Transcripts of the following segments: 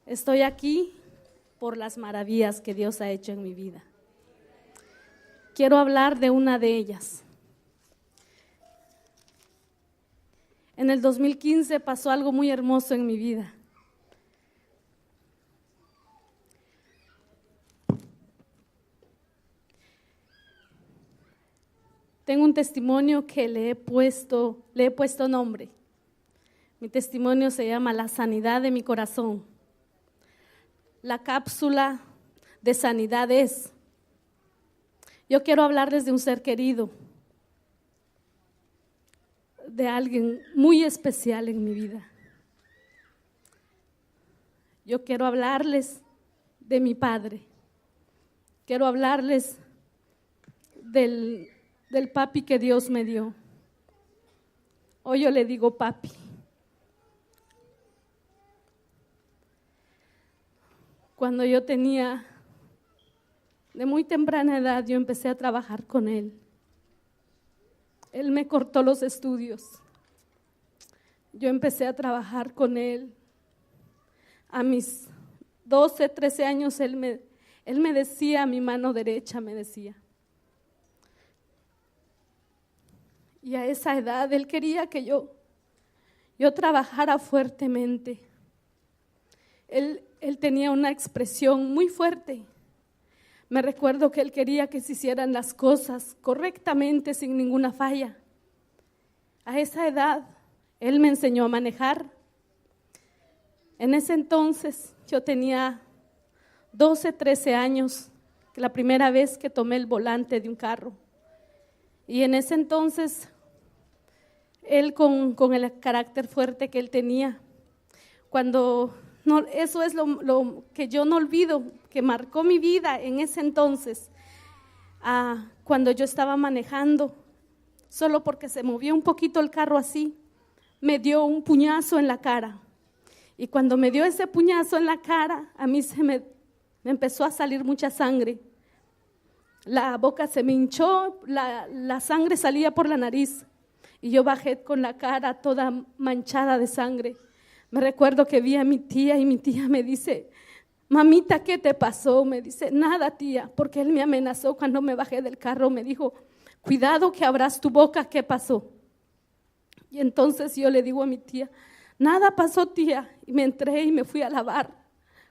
Estoy aquí por las maravillas que Dios ha hecho en mi vida. Quiero hablar de una de ellas. En el 2015 pasó algo muy hermoso en mi vida. Tengo un testimonio que le he puesto nombre. Mi testimonio se llama La sanidad de mi corazón. La cápsula de sanidad es: yo quiero hablarles de un ser querido, de alguien muy especial en mi vida. Yo quiero hablarles de mi padre. Quiero hablarles del papi que Dios me dio. Hoy yo le digo papi. Cuando yo tenía, de muy temprana edad, yo empecé a trabajar con él. Él me cortó los estudios. Yo empecé a trabajar con él. A mis 12, 13 años, él me decía, mi mano derecha me decía. Y a esa edad, él quería que yo trabajara fuertemente. Él tenía una expresión muy fuerte. Me recuerdo que él quería que se hicieran las cosas correctamente, sin ninguna falla. A esa edad, él me enseñó a manejar. En ese entonces, yo tenía 12, 13 años, la primera vez que tomé el volante de un carro. Y en ese entonces, él con el carácter fuerte que él tenía, eso es lo que yo no olvido, que marcó mi vida en ese entonces, cuando yo estaba manejando, solo porque se movió un poquito el carro así, me dio un puñazo en la cara. Y cuando me dio ese puñazo en la cara, a mí me empezó a salir mucha sangre. La boca se me hinchó, la sangre salía por la nariz y yo bajé con la cara toda manchada de sangre. Me recuerdo que vi a mi tía y mi tía me dice: mamita, ¿qué te pasó? Me dice: nada, tía, porque él me amenazó cuando me bajé del carro. Me dijo: cuidado que abras tu boca, ¿qué pasó? Y entonces yo le digo a mi tía: nada pasó, tía. Y me entré y me fui a lavar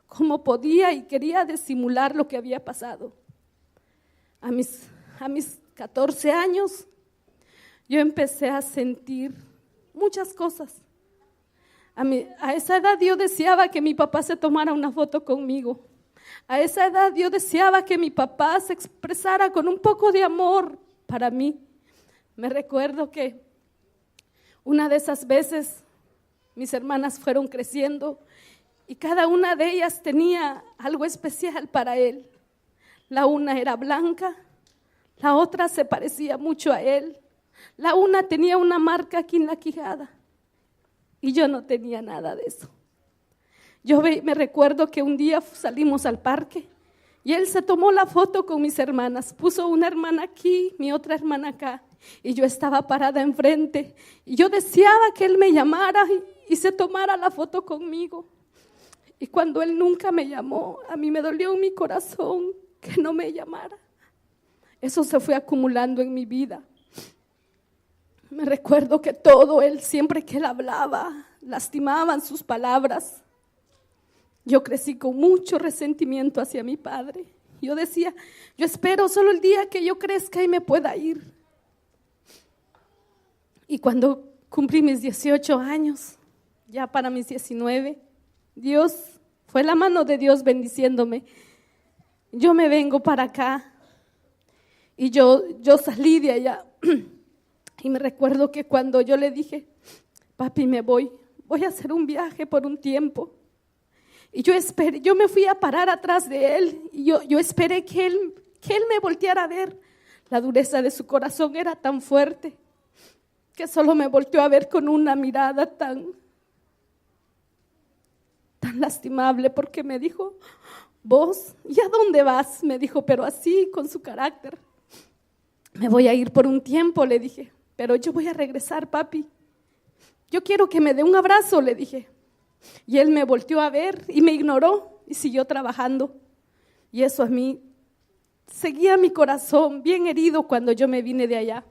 como podía y quería disimular lo que había pasado. A mis 14 años yo empecé a sentir muchas cosas. A esa edad yo deseaba que mi papá se tomara una foto conmigo. A esa edad yo deseaba que mi papá se expresara con un poco de amor para mí. Me recuerdo que una de esas veces mis hermanas fueron creciendo y cada una de ellas tenía algo especial para él. La una era blanca, la otra se parecía mucho a él, la una tenía una marca aquí en la quijada y yo no tenía nada de eso. Yo me recuerdo que un día salimos al parque y él se tomó la foto con mis hermanas, puso una hermana aquí, mi otra hermana acá, y yo estaba parada enfrente y yo deseaba que él me llamara y se tomara la foto conmigo. Y cuando él nunca me llamó, a mí me dolió en mi corazón que no me llamara. Eso se fue acumulando en mi vida. Me recuerdo que él, siempre que él hablaba, lastimaban sus palabras. Yo crecí con mucho resentimiento hacia mi padre. Yo decía: yo espero solo el día que yo crezca y me pueda ir. Y cuando cumplí mis 18 años, ya para mis 19, fue la mano de Dios bendiciéndome. Yo me vengo para acá y yo salí de allá. Y me recuerdo que cuando yo le dije: papi, me voy a hacer un viaje por un tiempo. Y yo me fui a parar atrás de él y yo esperé que él me volteara a ver. La dureza de su corazón era tan fuerte que solo me volteó a ver con una mirada tan lastimable, porque me dijo: ¿vos? ¿Y a dónde vas? Me dijo, pero así, con su carácter. Me voy a ir por un tiempo, le dije, pero yo voy a regresar, papi. yo quiero que me dé un abrazo, le dije. Y él me volteó a ver y me ignoró y siguió trabajando. Y eso a mí seguía mi corazón bien herido cuando yo me vine de allá.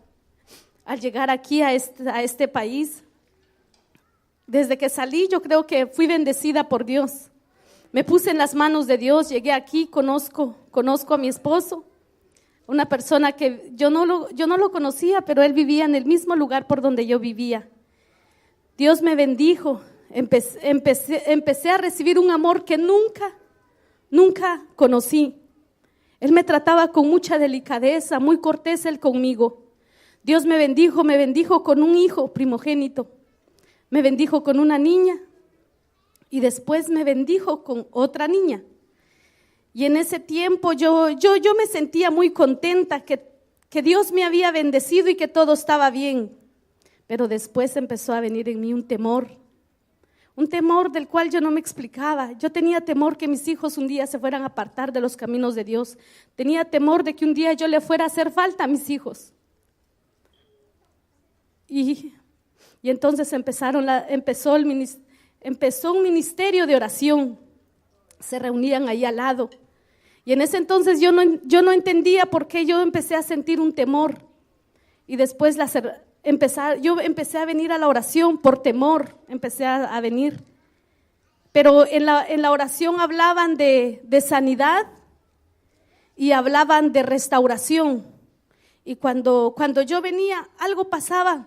Al llegar aquí a este país, desde que salí yo creo que fui bendecida por Dios. Me puse en las manos de Dios, llegué aquí, conozco a mi esposo, una persona que yo no lo conocía, pero él vivía en el mismo lugar por donde yo vivía. Dios me bendijo, empecé a recibir un amor que nunca conocí. Él me trataba con mucha delicadeza, muy cortés él conmigo. Dios me bendijo con un hijo primogénito, me bendijo con una niña y después me bendijo con otra niña. Y en ese tiempo yo me sentía muy contenta que Dios me había bendecido y que todo estaba bien. Pero después empezó a venir en mí un temor del cual yo no me explicaba. Yo tenía temor que mis hijos un día se fueran a apartar de los caminos de Dios. Tenía temor de que un día yo le fuera a hacer falta a mis hijos. Y entonces empezó un ministerio de oración. Se reunían ahí al lado. Y en ese entonces yo no entendía por qué yo empecé a sentir un temor. Y después yo empecé a venir a la oración por temor, empecé a venir. Pero en la oración hablaban de sanidad y hablaban de restauración. Y cuando yo venía, algo pasaba.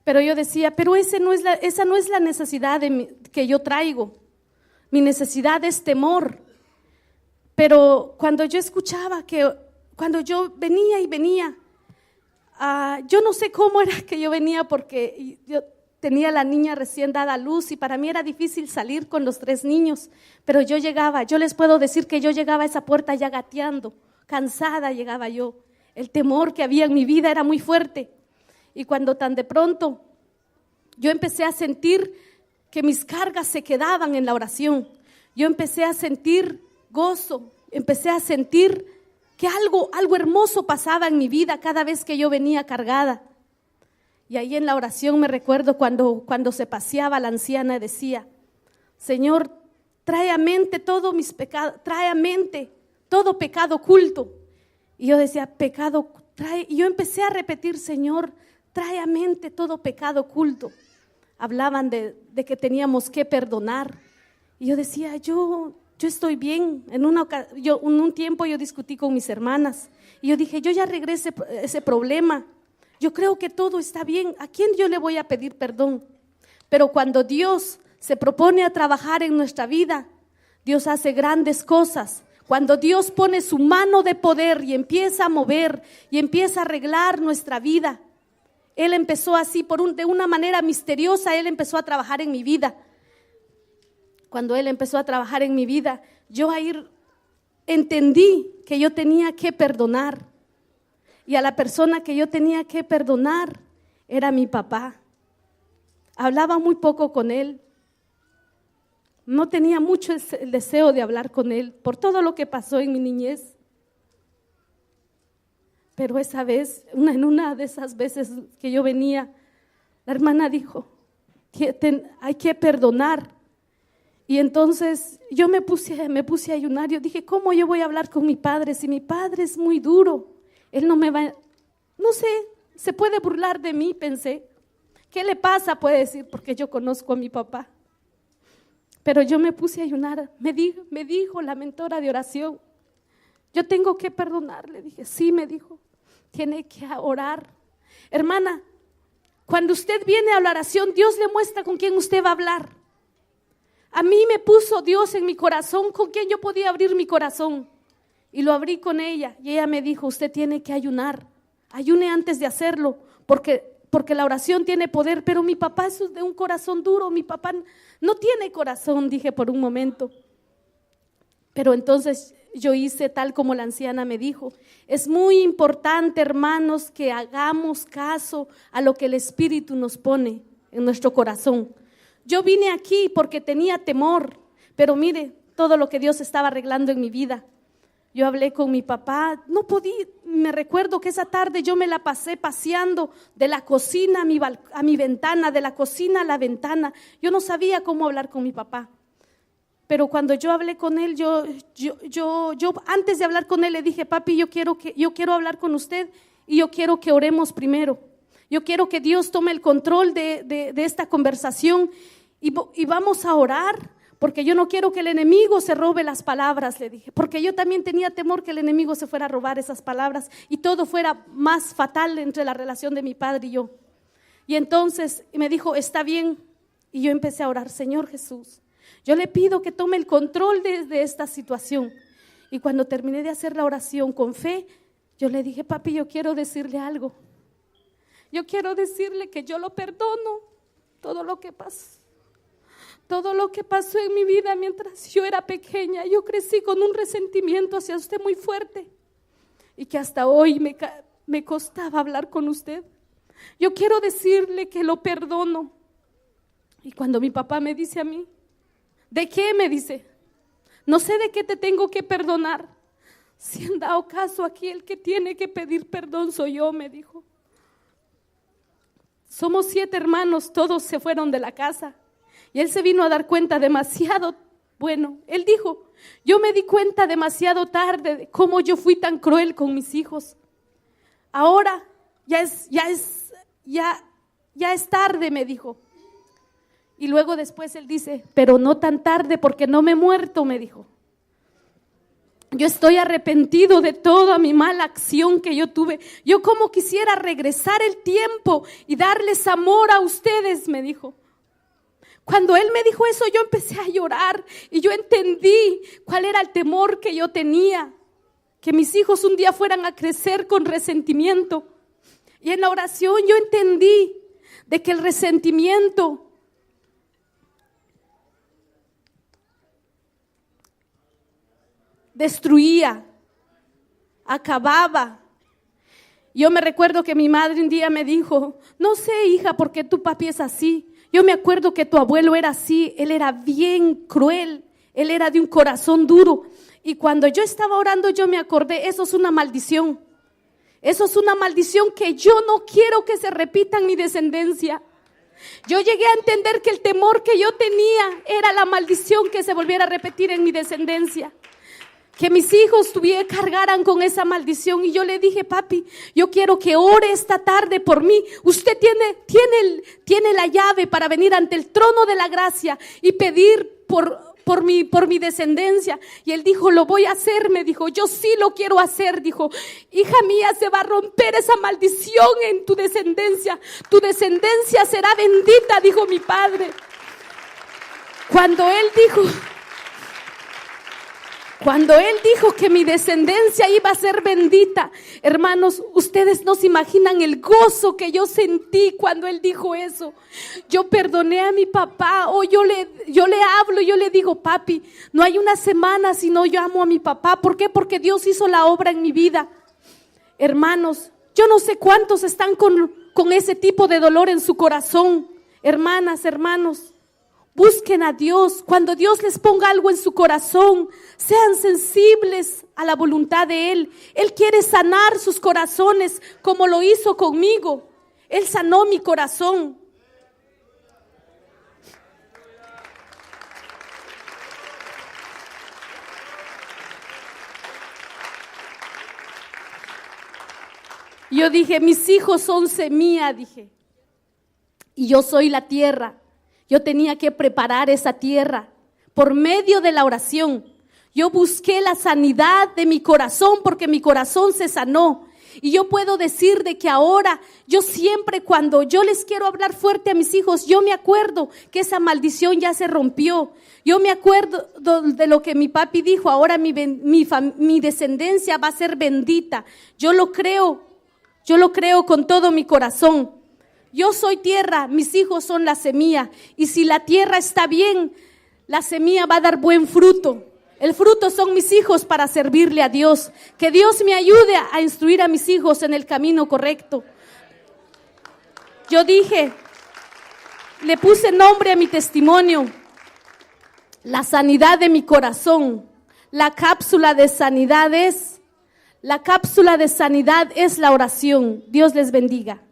Pero yo decía, pero esa no es la necesidad que yo traigo. Mi necesidad es temor. Pero cuando yo escuchaba cuando yo venía, yo no sé cómo era que yo venía porque yo tenía la niña recién dada a luz y para mí era difícil salir con los 3 niños, pero yo les puedo decir que yo llegaba a esa puerta ya gateando, cansada llegaba yo. El temor que había en mi vida era muy fuerte y cuando tan de pronto yo empecé a sentir que mis cargas se quedaban en la oración, yo empecé a sentir gozo, empecé a sentir que algo hermoso pasaba en mi vida cada vez que yo venía cargada. Y ahí en la oración me recuerdo cuando se paseaba la anciana decía, Señor, trae a mente todos mis pecados, trae a mente todo pecado oculto. Y yo decía, pecado, trae. Y yo empecé a repetir, Señor, trae a mente todo pecado oculto. Hablaban de que teníamos que perdonar. Y yo decía, yo estoy bien. En un tiempo yo discutí con mis hermanas y yo dije, yo ya arreglé ese problema. Yo creo que todo está bien. ¿A quién yo le voy a pedir perdón? Pero cuando Dios se propone a trabajar en nuestra vida, Dios hace grandes cosas. Cuando Dios pone su mano de poder y empieza a mover y empieza a arreglar nuestra vida, Él empezó así, de una manera misteriosa, Él empezó a trabajar en mi vida. Cuando Él empezó a trabajar en mi vida, yo entendí que yo tenía que perdonar. Y a la persona que yo tenía que perdonar era mi papá. Hablaba muy poco con él. No tenía mucho el deseo de hablar con él por todo lo que pasó en mi niñez. Pero esa vez, en una de esas veces que yo venía, la hermana dijo, hay que perdonar. Y entonces yo me puse a ayunar. Yo dije, ¿cómo yo voy a hablar con mi padre si mi padre es muy duro? Él no me va, no sé, se puede burlar de mí, pensé. ¿Qué le pasa? Puede decir, porque yo conozco a mi papá. Pero yo me puse a ayunar. Me dijo la mentora de oración, yo tengo que perdonar. Le dije, sí, me dijo, tiene que orar. Hermana, cuando usted viene a la oración, Dios le muestra con quién usted va a hablar. A mí me puso Dios en mi corazón con quien yo podía abrir mi corazón. Y lo abrí con ella. Y ella me dijo, usted tiene que ayunar. Ayune antes de hacerlo, porque la oración tiene poder. Pero mi papá es de un corazón duro. Mi papá no tiene corazón, dije por un momento. Pero entonces yo hice tal como la anciana me dijo. Es muy importante, hermanos, que hagamos caso a lo que el Espíritu nos pone en nuestro corazón. Yo vine aquí porque tenía temor, pero mire todo lo que Dios estaba arreglando en mi vida. yo hablé con mi papá, no podía, me recuerdo que esa tarde yo me la pasé paseando de la cocina a mi ventana, de la cocina a la ventana. Yo no sabía cómo hablar con mi papá. Pero cuando yo hablé con él, yo antes de hablar con él le dije, papi, yo quiero hablar con usted y yo quiero que oremos primero. Yo quiero que Dios tome el control de esta conversación y vamos a orar, porque yo no quiero que el enemigo se robe las palabras, le dije, porque yo también tenía temor que el enemigo se fuera a robar esas palabras y todo fuera más fatal entre la relación de mi padre y yo. Y entonces me dijo, está bien, y yo empecé a orar, Señor Jesús, yo le pido que tome el control de esta situación. Y cuando terminé de hacer la oración con fe, yo le dije, papi, yo quiero decirle algo. Yo quiero decirle que yo lo perdono, todo lo que pasó. Todo lo que pasó en mi vida mientras yo era pequeña, yo crecí con un resentimiento hacia usted muy fuerte y que hasta hoy me costaba hablar con usted. Yo quiero decirle que lo perdono. Y cuando mi papá me dice a mí, ¿de qué? Me dice, no sé de qué te tengo que perdonar. Si han dado caso aquí, el que tiene que pedir perdón soy yo, me dijo. Somos 7 hermanos, todos se fueron de la casa. Y él se vino a dar cuenta demasiado, él dijo, yo me di cuenta demasiado tarde de cómo yo fui tan cruel con mis hijos. Ahora ya es tarde, me dijo. Y luego después él dice, pero no tan tarde porque no me he muerto, me dijo. Yo estoy arrepentido de toda mi mala acción que yo tuve. Yo como quisiera regresar el tiempo y darles amor a ustedes, me dijo. Cuando él me dijo eso, yo empecé a llorar y yo entendí cuál era el temor que yo tenía, que mis hijos un día fueran a crecer con resentimiento. Y en la oración yo entendí de que el resentimiento destruía, acababa. Yo me recuerdo que mi madre un día me dijo, no sé, hija, por qué tu papi es así. Yo me acuerdo que tu abuelo era así, él era bien cruel, él era de un corazón duro. Y cuando yo estaba orando yo me acordé, eso es una maldición. Eso es una maldición que yo no quiero que se repita en mi descendencia. Yo llegué a entender que el temor que yo tenía era la maldición que se volviera a repetir en mi descendencia. Que mis hijos cargaran con esa maldición. Y yo le dije, papi, yo quiero que ore esta tarde por mí. Usted tiene la llave para venir ante el trono de la gracia y pedir por mi descendencia. Y él dijo, lo voy a hacer, me dijo, yo sí lo quiero hacer. Dijo, hija mía, se va a romper esa maldición en tu descendencia. Tu descendencia será bendita, dijo mi padre. Cuando él dijo que mi descendencia iba a ser bendita, hermanos, ustedes no se imaginan el gozo que yo sentí cuando él dijo eso. Yo perdoné a mi papá, yo le hablo, yo le digo, papi, no hay una semana si no yo amo a mi papá. ¿Por qué? Porque Dios hizo la obra en mi vida. Hermanos, yo no sé cuántos están con ese tipo de dolor en su corazón. Hermanas, hermanos, busquen a Dios. Cuando Dios les ponga algo en su corazón, sean sensibles a la voluntad de Él. Él quiere sanar sus corazones como lo hizo conmigo. Él sanó mi corazón. Yo dije, mis hijos son semilla, dije, y yo soy la tierra. Yo tenía que preparar esa tierra por medio de la oración. Yo busqué la sanidad de mi corazón porque mi corazón se sanó. Y yo puedo decir de que ahora, yo siempre cuando yo les quiero hablar fuerte a mis hijos, yo me acuerdo que esa maldición ya se rompió. Yo me acuerdo de lo que mi papi dijo, ahora mi descendencia va a ser bendita. Yo lo creo con todo mi corazón. Yo soy tierra, mis hijos son la semilla. Y si la tierra está bien, la semilla va a dar buen fruto. El fruto son mis hijos para servirle a Dios. Que Dios me ayude a instruir a mis hijos en el camino correcto. Yo dije, le puse nombre a mi testimonio, la sanidad de mi corazón, la cápsula cápsula de sanidad es la oración. Dios les bendiga.